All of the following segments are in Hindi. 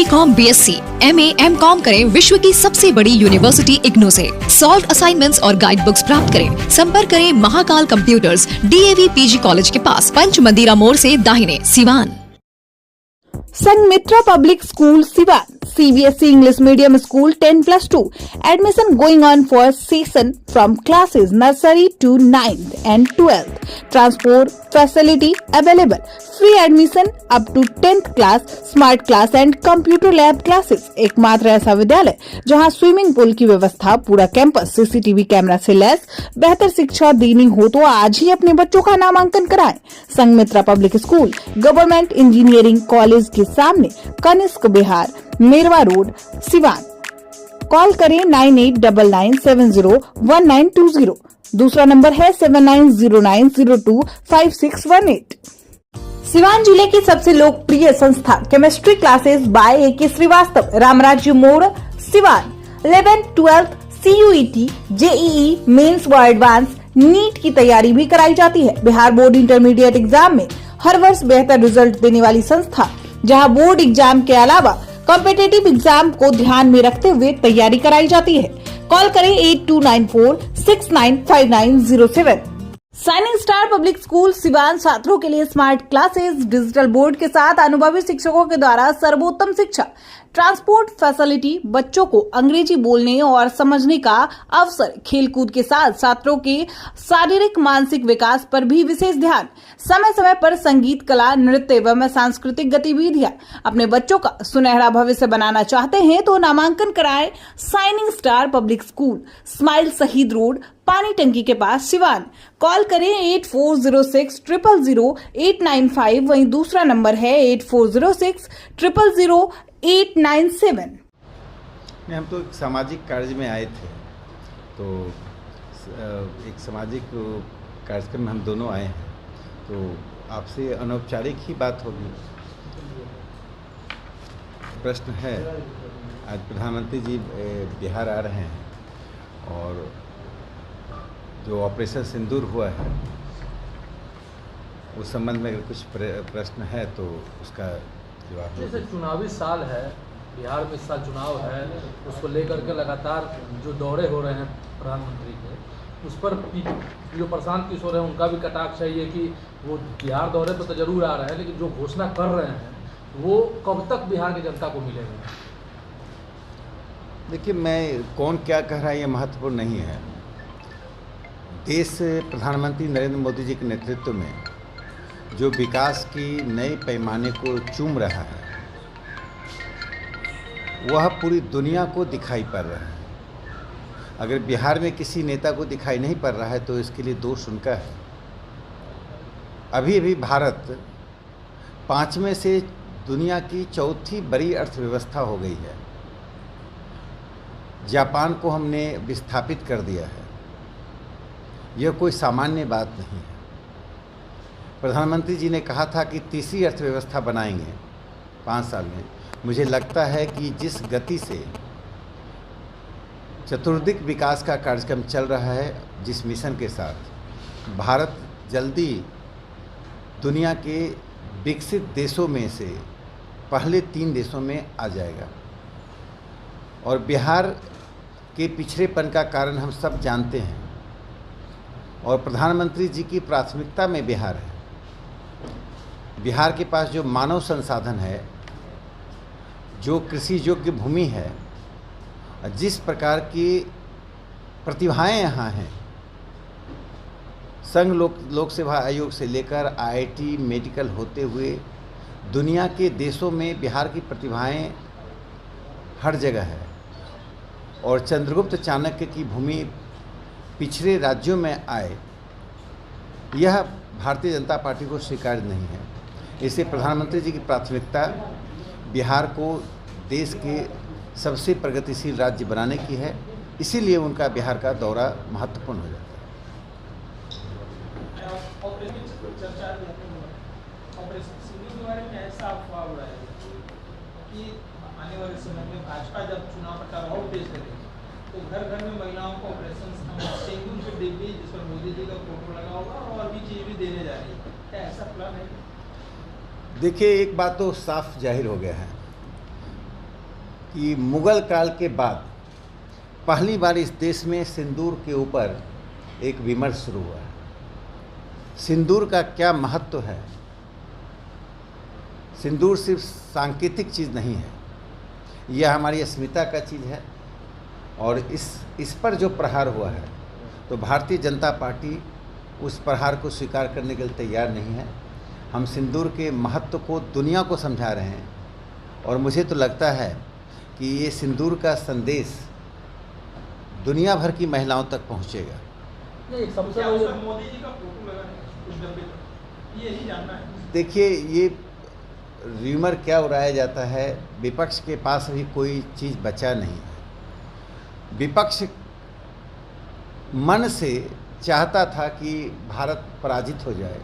BCom, BSc, MA, MCom करें विश्व की सबसे बड़ी यूनिवर्सिटी इग्नू से। सॉल्व असाइनमेंट्स और गाइड बुक्स प्राप्त करें। संपर्क करें Mahakal computers, DAV PG college के पास, पंच मंदिरा मोड़ से दाहिने, Siwan. Sanmitra Public School, Siwan. CBSE English Medium School 10+2. Admission going on for session from classes nursery to 9th and 12th. Transport facility available. Free admission up to 10th class. Smart class and computer lab classes. एकमात्र ऐसा विद्यालय जहां स्विमिंग पूल की व्यवस्था, पूरा कैंपस CCTV कैमरा से लैस। बेहतर शिक्षा देनी हो तो आज ही अपने बच्चों का नामांकन कराएं। Sanghamitra public school, government engineering college के सामने, कनिष्क बिहार, मेरवा रोड, सिवान। कॉल करें 9899701920। दूसरा नंबर है 7909025618। सिवान जिले की सबसे लोकप्रिय संस्था chemistry classes by AK Srivastava, Ramrajya Mor, Siwan. 11th 12th CUET, JEE mains व एडवांस नीट की तैयारी भी कराई जाती है। बिहार बोर्ड इंटरमीडिएट एग्जाम में हर वर्ष बेहतर रिजल्ट देने वाली संस्था, जहां बोर्ड एग्जाम के अलावा कॉम्पिटिटिव एग्जाम को ध्यान में रखते हुए तैयारी कराई जाती है। कॉल करें 8294695907। Shining star public school Siwan छात्रों के लिए स्मार्ट क्लासेस, डिजिटल बोर्ड के साथ अनुभवी शिक्षकों के द्वारा सर्वोत्तम शिक्षा, ट्रांसपोर्ट फैसिलिटी, बच्चों को अंग्रेजी बोलने और समझने का अवसर, खेलकूद के साथ छात्रों के शारीरिक मानसिक विकास पर भी विशेष ध्यान, समय समय पर संगीत, कला, नृत्य एवं सांस्कृतिक गतिविधियां। अपने बच्चों का सुनहरा भविष्य बनाना चाहते हैं तो नामांकन कराएं shining star public school, smile शहीद रोड, पानी टंकी के पास, सिवान। कॉल करें 8406000895। वहीं दूसरा नंबर है 8406000897। हम तो एक सामाजिक कार्य में आए थे, तो एक सामाजिक कार्यक्रम में हम दोनों आए हैं, तो आपसे अनौपचारिक ही बात होगी। प्रश्न है, आज प्रधानमंत्री जी बिहार आ रहे हैं और जो ऑपरेशन सिंदूर हुआ है उस संबंध में अगर कुछ प्रश्न है तो उसका जवाब। जैसे चुनावी साल है, बिहार में इस साल चुनाव है, उसको लेकर के लगातार जो दौरे हो रहे हैं प्रधानमंत्री के, उस पर जो प्रशांत किशोर है उनका भी कटाक्ष है ये कि वो बिहार दौरे पर तो जरूर आ रहे हैं, लेकिन जो घोषणा कर रहे हैं वो कब तक बिहार की जनता को मिलेगा? देखिए, मैं कौन क्या कह रहा है ये महत्वपूर्ण नहीं है। देश प्रधानमंत्री नरेंद्र मोदी जी के नेतृत्व में जो विकास की नए पैमाने को चूम रहा है वह पूरी दुनिया को दिखाई पड़ रहा है। अगर बिहार में किसी नेता को दिखाई नहीं पड़ रहा है तो इसके लिए दोष उनका है। अभी भारत 5वें से दुनिया की चौथी बड़ी अर्थव्यवस्था हो गई है। जापान को हमने विस्थापित कर दिया है। यह कोई सामान्य बात नहीं है। प्रधानमंत्री जी ने कहा था कि तीसरी अर्थव्यवस्था बनाएंगे 5 साल में। मुझे लगता है कि जिस गति से चतुर्दिक विकास का कार्यक्रम चल रहा है, जिस मिशन के साथ, भारत जल्दी दुनिया के विकसित देशों में से पहले 3 देशों में आ जाएगा। और बिहार के पिछड़ेपन का कारण हम सब जानते हैं और प्रधानमंत्री जी की प्राथमिकता में बिहार है। बिहार के पास जो मानव संसाधन है, जो कृषि योग्य भूमि है, जिस प्रकार की प्रतिभाएं यहाँ हैं, संघ लोक सेवा आयोग से लेकर IIT मेडिकल होते हुए दुनिया के देशों में बिहार की प्रतिभाएं हर जगह है। और चंद्रगुप्त चाणक्य की भूमि पिछड़े राज्यों में आए, यह भारतीय जनता पार्टी को स्वीकार्य नहीं है। इससे प्रधानमंत्री जी की प्राथमिकता बिहार को देश के सबसे प्रगतिशील राज्य बनाने की है। इसीलिए उनका बिहार का दौरा महत्वपूर्ण हो जाता है। आने वाले समय में भाजपा जब चुनाव प्रचार और तेज करेगी तो घर घर में महिलाओं को ऑपरेशन सिंदूर के डिब्बी जिस पर मोदी जी का फोटो लगा होगा और भी चीज भी देने जा रही है। क्या ऐसा प्लान है? देखिए, एक बात तो साफ जाहिर हो गया है कि मुगल काल के बाद पहली बार इस देश में सिंदूर के ऊपर एक विमर्श शुरू हुआ है। सिंदूर का क्या महत्व है। सिंदूर सिर्फ सांकेतिक चीज़ नहीं है, यह हमारी अस्मिता का चीज़ है। और इस पर जो प्रहार हुआ है तो भारतीय जनता पार्टी उस प्रहार को स्वीकार करने के लिए तैयार नहीं है। हम सिंदूर के महत्व को दुनिया को समझा रहे हैं और मुझे तो लगता है कि ये सिंदूर का संदेश दुनिया भर की महिलाओं तक पहुंचेगा। नहीं, सबसे क्या उस बड़ी पर मोदी जी का फोटो लगा है उस डब्बे पर, ये ही जानना है। देखिए, ये र्यूमर क्या उड़ाया जाता है, विपक्ष के पास अभी कोई चीज़ बचा नहीं है। विपक्ष मन से चाहता था कि भारत पराजित हो जाए,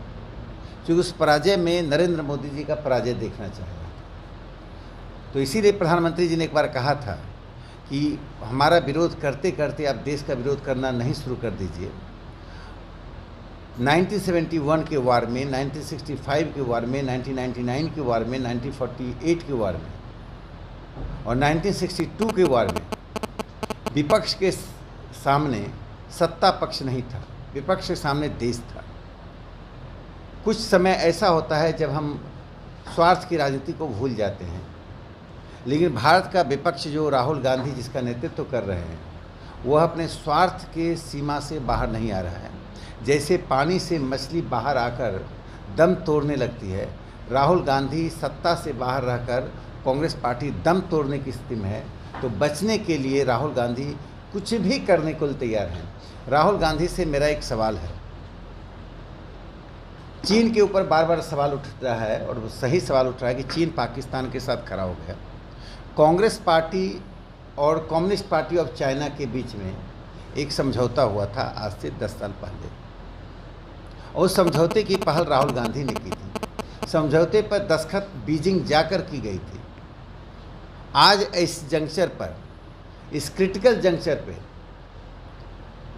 क्योंकि उस पराजय में नरेंद्र मोदी जी का पराजय देखना चाह रहा था। तो इसीलिए प्रधानमंत्री जी ने एक बार कहा था कि हमारा विरोध करते करते आप देश का विरोध करना नहीं शुरू कर दीजिए। 1971 के वार में, 1965 के वार में, 1999 के वार में, 1948 के वार में और 1962 के वार में विपक्ष के सामने सत्ता पक्ष नहीं था, विपक्ष के सामने देश था। कुछ समय ऐसा होता है जब हम स्वार्थ की राजनीति को भूल जाते हैं, लेकिन भारत का विपक्ष जो राहुल गांधी जिसका नेतृत्व कर रहे हैं, वह अपने स्वार्थ के सीमा से बाहर नहीं आ रहा है। जैसे पानी से मछली बाहर आकर दम तोड़ने लगती है, राहुल गांधी सत्ता से बाहर रहकर कांग्रेस पार्टी दम तोड़ने की स्थिति में है। तो बचने के लिए राहुल गांधी कुछ भी करने को तैयार हैं। राहुल गांधी से मेरा एक सवाल है, चीन के ऊपर बार बार सवाल उठ रहा है और वो सही सवाल उठ रहा है कि चीन पाकिस्तान के साथ खड़ा हो गया। कांग्रेस पार्टी और कम्युनिस्ट पार्टी ऑफ चाइना के बीच में एक समझौता हुआ था आज से 10 साल पहले, और उस समझौते की पहल राहुल गांधी ने की थी। समझौते पर दस्तखत बीजिंग जाकर की गई थी। आज इस जंक्चर पर, इस क्रिटिकल जंक्चर पे,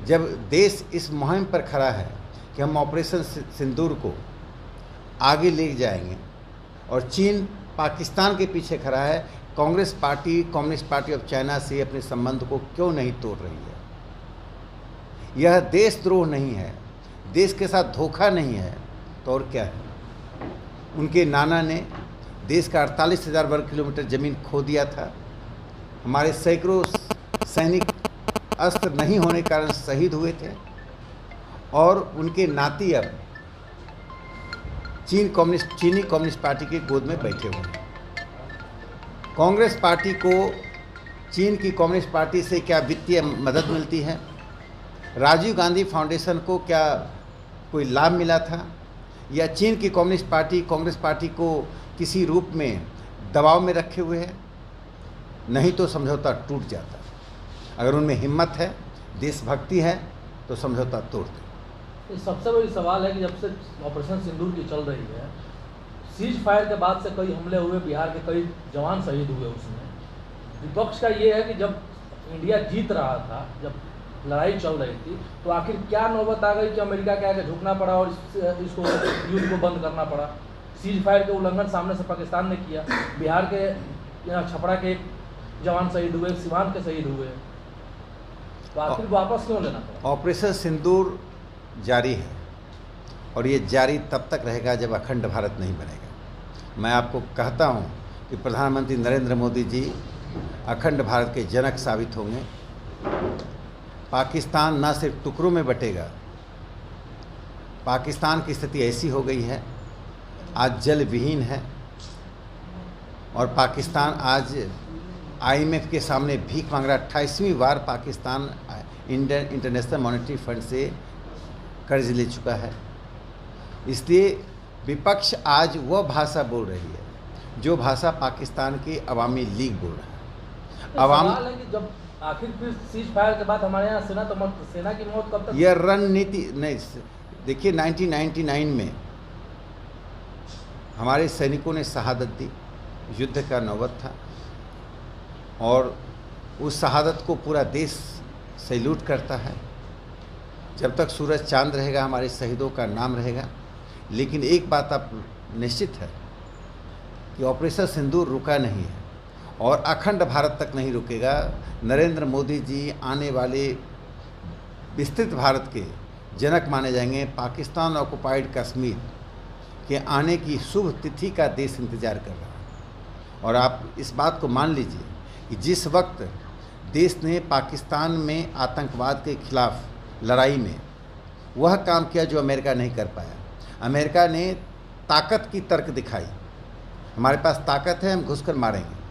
जब देश इस मुहिम पर खड़ा है कि हम ऑपरेशन सिंदूर को आगे ले जाएंगे और चीन पाकिस्तान के पीछे खड़ा है, Congress party communist party of China से अपने संबंध को क्यों नहीं तोड़ रही है। यह देशद्रोह नहीं है, देश के साथ धोखा नहीं है, तो और क्या है। उनके नाना ने देश का 48,000 वर्ग किलोमीटर ज़मीन खो दिया था। हमारे सैकड़ों सैनिक अस्त्र नहीं होने के कारण शहीद हुए थे और उनके नाती अब चीनी कम्युनिस्ट पार्टी की गोद में बैठे हुए हैं। कांग्रेस पार्टी को चीन की कम्युनिस्ट पार्टी से क्या वित्तीय मदद मिलती है? राजीव गांधी फाउंडेशन को क्या कोई लाभ मिला था? या चीन की कम्युनिस्ट पार्टी कांग्रेस पार्टी को किसी रूप में दबाव में रखे हुए है? नहीं तो समझौता टूट जाता। अगर उनमें हिम्मत है, देशभक्ति है, तो समझौता तोड़ दें। सबसे बड़ी सवाल है कि जब से ऑपरेशन सिंदूर की चल रही है, सीज फायर के बाद से कई हमले हुए, बिहार के कई जवान शहीद हुए। उसमें विपक्ष का ये है कि जब इंडिया जीत रहा था, जब लड़ाई चल रही थी, तो आखिर क्या नौबत आ गई कि अमेरिका के आगे झुकना पड़ा और इसको युद्ध को बंद करना पड़ा। सीज फायर के उल्लंघन सामने से पाकिस्तान ने किया। बिहार के यहाँ छपरा के जवान शहीद हुए, सीवान के शहीद हुए, तो आखिर वापस क्यों लेना पड़ा? ऑपरेशन सिंदूर जारी है और ये जारी तब तक रहेगा जब अखंड भारत नहीं बनेगा। मैं आपको कहता हूँ कि प्रधानमंत्री नरेंद्र मोदी जी अखंड भारत के जनक साबित होंगे। पाकिस्तान न सिर्फ टुकड़ों में बटेगा, पाकिस्तान की स्थिति ऐसी हो गई है, आज जल विहीन है और पाकिस्तान आज IMF के सामने भीख मांग रहा है। 28वीं बार पाकिस्तान इंटरनेशनल मॉनेटरी फंड से कर्ज ले चुका है। इसलिए विपक्ष आज वह भाषा बोल रही है जो भाषा पाकिस्तान की अवामी लीग बोल रहा है। सवाल है कि जब आखिर फिर सीज फायर के बाद हमारे यहाँ सेना की मौत कब तक? यह रणनीति नहीं। देखिए, 1999 में हमारे सैनिकों ने शहादत दी, युद्ध का नौबत था और उस शहादत को पूरा देश सैल्यूट करता है। जब तक सूरज चांद रहेगा हमारे शहीदों का नाम रहेगा। लेकिन एक बात आप निश्चित है कि ऑपरेशन सिंदूर रुका नहीं है और अखंड भारत तक नहीं रुकेगा। नरेंद्र मोदी जी आने वाले विस्तृत भारत के जनक माने जाएंगे। पाकिस्तान ऑक्युपाइड कश्मीर के आने की शुभ तिथि का देश इंतजार कर रहा है। और आप इस बात को मान लीजिए कि जिस वक्त देश ने पाकिस्तान में आतंकवाद के खिलाफ लड़ाई में वह काम किया जो अमेरिका नहीं कर पाया। अमेरिका ने ताकत की तर्क दिखाई, हमारे पास ताकत है, हम घुसकर मारेंगे।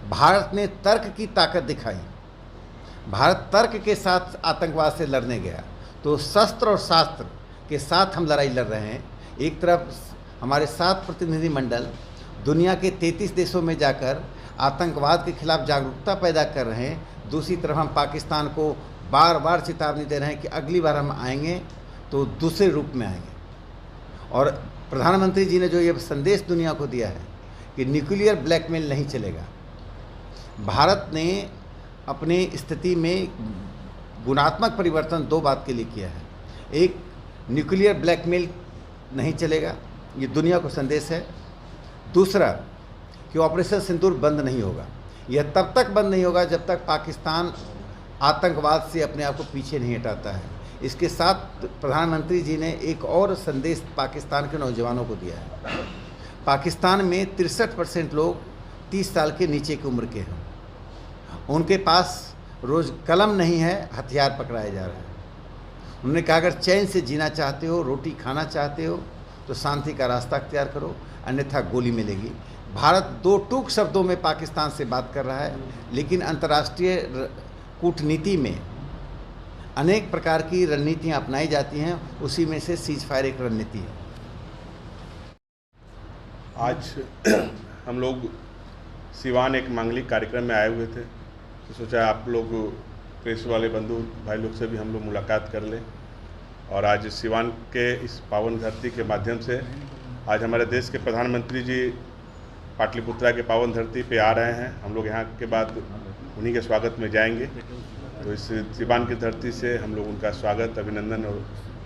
भारत ने तर्क की ताकत दिखाई, भारत तर्क के साथ आतंकवाद से लड़ने गया। तो शस्त्र और शास्त्र के साथ हम लड़ाई लड़ रहे हैं। एक तरफ हमारे 7 प्रतिनिधिमंडल दुनिया के 33 देशों में जाकर आतंकवाद के खिलाफ जागरूकता पैदा कर रहे हैं, दूसरी तरफ हम पाकिस्तान को बार बार चेतावनी दे रहे हैं कि अगली बार हम आएंगे तो दूसरे रूप में आएंगे। और प्रधानमंत्री जी ने जो ये संदेश दुनिया को दिया है कि न्यूक्लियर ब्लैकमेल नहीं चलेगा। भारत ने अपनी स्थिति में गुणात्मक परिवर्तन 2 बात के लिए किया है। एक, न्यूक्लियर ब्लैकमेल नहीं चलेगा, ये दुनिया को संदेश है। दूसरा कि ऑपरेशन सिंदूर बंद नहीं होगा। यह तब तक बंद नहीं होगा जब तक पाकिस्तान आतंकवाद से अपने आप को पीछे नहीं हटाता है। इसके साथ प्रधानमंत्री जी ने एक और संदेश पाकिस्तान के नौजवानों को दिया है। पाकिस्तान में 63% लोग 30 साल के नीचे की उम्र के हैं। उनके पास रोज़ कलम नहीं है, हथियार पकड़ाए जा रहे हैं। उन्होंने कहा अगर चैन से जीना चाहते हो, रोटी खाना चाहते हो तो शांति का रास्ता अख्तियार करो, अन्यथा गोली मिलेगी। भारत 2 टूक शब्दों में पाकिस्तान से बात कर रहा है, लेकिन अंतर्राष्ट्रीय कूटनीति में अनेक प्रकार की रणनीतियां अपनाई जाती हैं, उसी में से सीज फायर एक रणनीति है। आज हम लोग सिवान एक मांगलिक कार्यक्रम में आए हुए थे, तो सोचा आप लोग प्रेस वाले बंधु भाई लोग से भी हम लोग मुलाकात कर लें। और आज सिवान के इस पावन धरती के माध्यम से आज हमारे देश के प्रधानमंत्री जी पाटलिपुत्रा के पावन धरती पे आ रहे हैं। हम लोग यहाँ के बाद उन्हीं के स्वागत में जाएंगे। तो इस सिवान की धरती से हम लोग उनका स्वागत, अभिनंदन और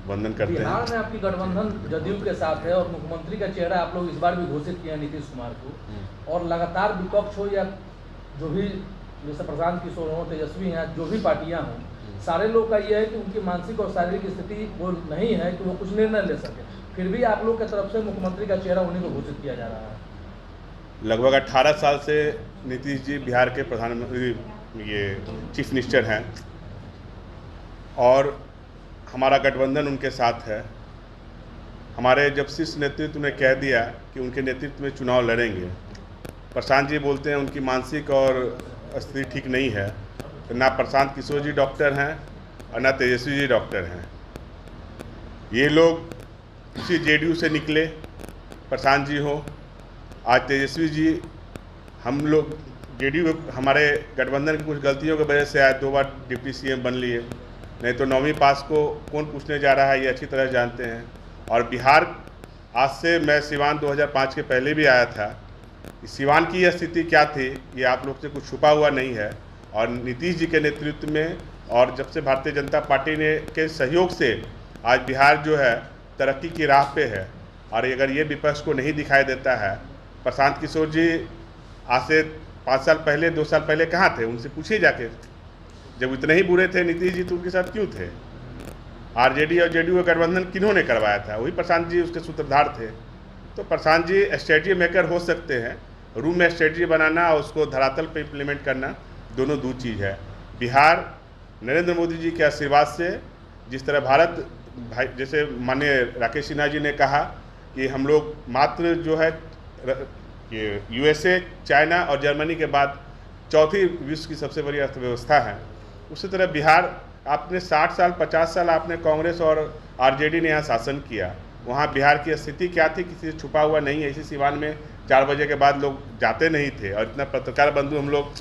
वंदन करते हैं। बिहार में आपकी गठबंधन जदयू के साथ है और मुख्यमंत्री का चेहरा आप लोग इस बार भी घोषित किया नीतीश कुमार को, और लगातार विपक्ष हो या जो भी जैसे प्रशांत किशोर हो, तेजस्वी हैं, जो भी पार्टियां हों, सारे लोग का ये है कि उनकी मानसिक और शारीरिक स्थिति वो नहीं है कि वो कुछ निर्णय ले सके। फिर भी आप लोग की तरफ से मुख्यमंत्री का चेहरा उन्हीं को घोषित किया जा रहा है। लगभग 18 साल से नीतीश जी बिहार के प्रधानमंत्री, ये चीफ मिनिस्टर हैं और हमारा गठबंधन उनके साथ है। हमारे जब शीर्ष नेतृत्व ने कह दिया कि उनके नेतृत्व में चुनाव लड़ेंगे, प्रशांत जी बोलते हैं उनकी मानसिक और स्थिति ठीक नहीं है, तो ना प्रशांत किशोर जी डॉक्टर हैं और ना तेजस्वी जी डॉक्टर हैं। ये लोग उसी जेडीयू से निकले, प्रशांत जी हो, आज तेजस्वी जी, हम लोग जेडीयू हमारे गठबंधन की कुछ गलतियों की वजह से आज 2 बार डिप्टी सीएम बन लिए, नहीं तो 9वीं पास को कौन पूछने जा रहा है ये अच्छी तरह जानते हैं। और बिहार, आज से मैं सिवान 2005 के पहले भी आया था। सिवान की यह स्थिति क्या थी ये आप लोग से कुछ छुपा हुआ नहीं है। और नीतीश जी के नेतृत्व में और जब से भारतीय जनता पार्टी ने के सहयोग से आज बिहार जो है तरक्की की राह पे है। और अगर ये विपक्ष को नहीं दिखाई देता है, प्रशांत किशोर जी आज से 5 साल पहले 2 साल पहले कहाँ थे, उनसे पूछिए जाके। जब इतने ही बुरे थे नीतीश जी तो उनके साथ क्यों थे? आरजेडी और जेडीयू का गठबंधन किन्होंने करवाया था? वही प्रशांत जी उसके सूत्रधार थे। तो प्रशांत जी स्ट्रेटजी मेकर हो सकते हैं, रूम में स्ट्रेटजी बनाना और उसको धरातल पे इम्प्लीमेंट करना दोनों दो चीज़ है। बिहार नरेंद्र मोदी जी के आशीर्वाद से जिस तरह भारत भाई, जैसे माननीय राकेश सिन्हा जी ने कहा कि हम लोग मात्र जो है ये यूएसए, चाइना और जर्मनी के बाद चौथी विश्व की सबसे बड़ी अर्थव्यवस्था है, उसी तरह बिहार आपने 60 साल 50 साल आपने कांग्रेस और आरजेडी ने यहाँ शासन किया। वहाँ बिहार की स्थिति क्या थी किसी से छुपा हुआ नहीं है। इसी सिवान में 4 बजे के बाद लोग जाते नहीं थे और इतना पत्रकार बंधु हम लोग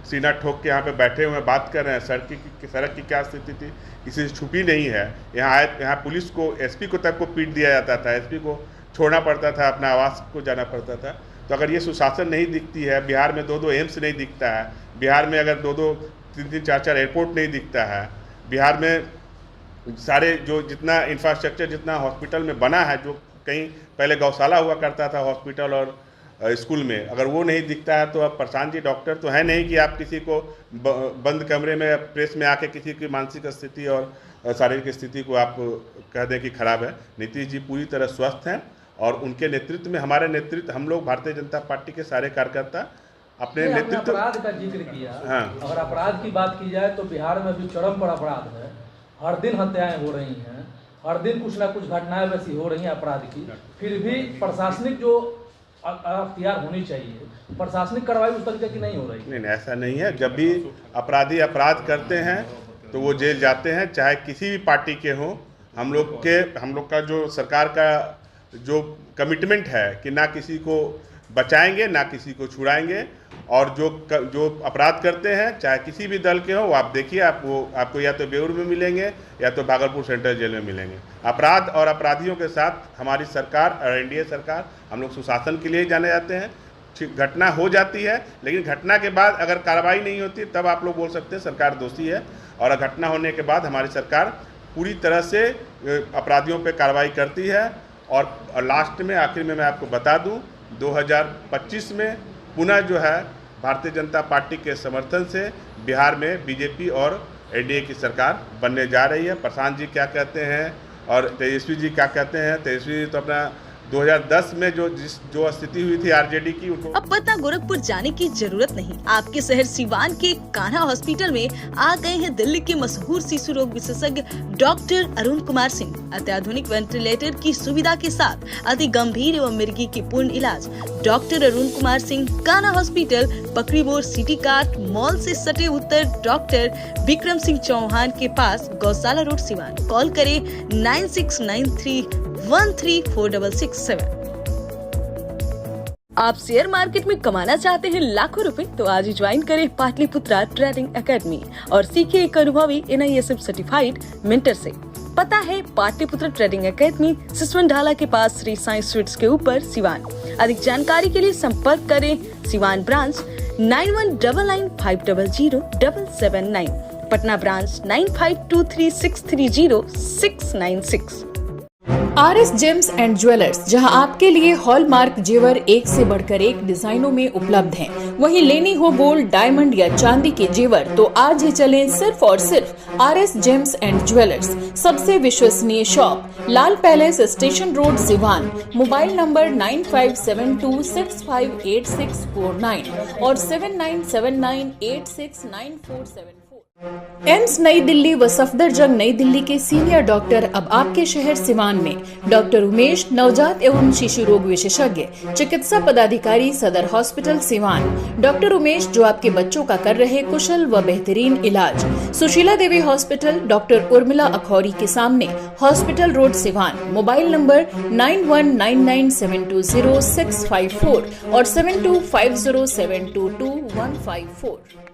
सीना ठोक के यहाँ पे बैठे हुए बात कर रहे हैं। सड़क की क्या स्थिति थी किसी से छुपी नहीं है। यहाँ पुलिस को, एसपी को तक को पीट दिया जाता था, एसपी को छोड़ना पड़ता था, अपना आवास को जाना पड़ता था। तो अगर ये सुशासन नहीं दिखती है, बिहार में 2-2 एम्स नहीं दिखता है, बिहार में अगर 2-2 3-3 4-4 एयरपोर्ट नहीं दिखता है, बिहार में सारे जो जितना इंफ्रास्ट्रक्चर जितना हॉस्पिटल में बना है, जो कहीं पहले गौशाला हुआ करता था हॉस्पिटल और स्कूल में, अगर वो नहीं दिखता है तो अब प्रशांत जी डॉक्टर तो है नहीं कि आप किसी को बंद कमरे में प्रेस में आके किसी की मानसिक स्थिति और शारीरिक स्थिति को आप कह दें कि खराब है। नीतीश जी पूरी तरह स्वस्थ हैं और उनके नेतृत्व में, हमारे नेतृत्व, हम लोग भारतीय जनता पार्टी के सारे कार्यकर्ता अपने नेतृत्व। अपराध का जिक्र किया, हाँ, अगर अपराध की बात की जाए तो बिहार में भी चरम पर अपराध है। हर दिन हत्याएं हो रही हैं, हर दिन कुछ ना कुछ घटनाएं वैसी हो रही हैं अपराध की, फिर भी प्रशासनिक जो अख्तियार होनी चाहिए, प्रशासनिक कार्रवाई उस तरीके की नहीं हो रही। नहीं, ऐसा नहीं है। जब भी अपराधी अपराध करते हैं तो वो जेल जाते हैं, चाहे किसी भी पार्टी के हों। हम लोग का जो सरकार का जो कमिटमेंट है कि ना किसी को बचाएंगे ना किसी को छुड़ाएंगे, और जो अपराध करते हैं चाहे किसी भी दल के हो, वो आप देखिए, आपको या तो बेउर में मिलेंगे या तो भागलपुर सेंट्रल जेल में मिलेंगे। अपराध और अपराधियों के साथ हमारी सरकार और एनडीए सरकार, हम लोग सुशासन के लिए जाने जाते हैं। घटना हो जाती है, लेकिन घटना के बाद अगर कार्रवाई नहीं होती तब आप लोग बोल सकते हैं सरकार दोषी है, और घटना होने के बाद हमारी सरकार पूरी तरह से अपराधियों पर कार्रवाई करती है। और लास्ट में, आखिर में मैं आपको बता दूं, 2025 में पुनः जो है भारतीय जनता पार्टी के समर्थन से बिहार में बीजेपी और एनडीए की सरकार बनने जा रही है। प्रशांत जी क्या कहते हैं और तेजस्वी जी क्या कहते हैं? तेजस्वी जी तो अपना 2010 में जो स्थिति हुई थी आरजेडी की, उनको अब पटना गोरखपुर जाने की जरूरत नहीं। आपके शहर सिवान के कान्हा हॉस्पिटल में आ गए हैं दिल्ली के मशहूर शिशु रोग विशेषज्ञ डॉक्टर अरुण कुमार सिंह। अत्याधुनिक वेंटिलेटर की सुविधा के साथ अति गंभीर एवं मिर्गी की पूर्ण इलाज। डॉक्टर अरुण कुमार सिंह, कान्हा हॉस्पिटल, पकड़ी मोड़, सिटी कार्ट मॉल से सटे उत्तर डॉक्टर विक्रम सिंह चौहान के पास, गौशाला रोड, सिवान। कॉल करें 9693134667। आप शेयर मार्केट में कमाना चाहते हैं लाखों रुपए, तो आज ही ज्वाइन करें पाटलिपुत्रा ट्रेडिंग एकेडमी और सीखिए एक अनुभवी NISF सर्टिफाइड मेंटर से। पता है पाटलिपुत्रा ट्रेडिंग एकेडमी, सिसवन ढाला के पास, श्री साई स्वीट्स के ऊपर, सिवान। अधिक जानकारी के लिए संपर्क करें Siwan branch 9199500779, Patna branch 9523630696। RS James and jewellers, जहां आपके लिए हॉलमार्क जेवर एक से बढ़कर एक डिजाइनों में उपलब्ध हैं। वहीं लेनी हो गोल्ड, डायमंड या चांदी के जेवर, तो आज ही चलें सिर्फ और सिर्फ RS जेम्स एंड ज्वेलर्स। सबसे विश्वसनीय shop, Lal palace, station road, Siwan. Mobile number 9572658649 और 7979869474। एम्स नई दिल्ली व सफदरजंग नई दिल्ली के सीनियर डॉक्टर अब आपके शहर सिवान में। डॉक्टर उमेश, नवजात एवं शिशु रोग विशेषज्ञ, चिकित्सा पदाधिकारी, सदर हॉस्पिटल, सिवान। डॉक्टर उमेश जो आपके बच्चों का कर रहे कुशल व बेहतरीन इलाज। सुशीला देवी हॉस्पिटल, डॉक्टर उर्मिला अखौरी के सामने, hospital road, Siwan. Mobile number 9199720654 और 7250722154।